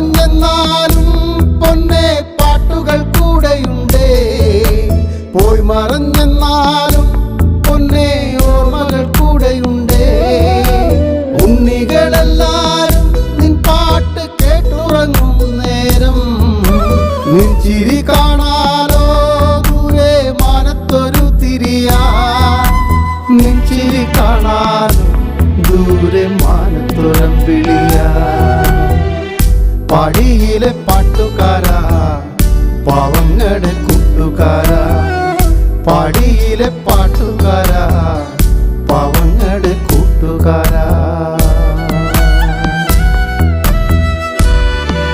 മറഞ്ഞെന്നാലും പൊന്നെ പാട്ടുകൾ കൂടെയുണ്ടേ. പോയി മറഞ്ഞെന്നാലും പൊന്നെ ഓർമ്മകൾ കൂടെയുണ്ടേ. ഉണ്ണികളെല്ലാരും നിൻ പാട്ട് കേട്ടുറങ്ങും നേരം നിൻ ചിരി കാണാലോ ദൂരെ മാനത്തൊരു തിരിയാ. നിൻ ചിരി കാണാലോ ദൂരെ മാനത്തൊരമ്പിളിയാ. പടിയിലെ പാട്ടുകാരാ പാവങ്ങളുടെ കൂട്ടുകാരാ. പടിയിലെ പാട്ടുകാരാ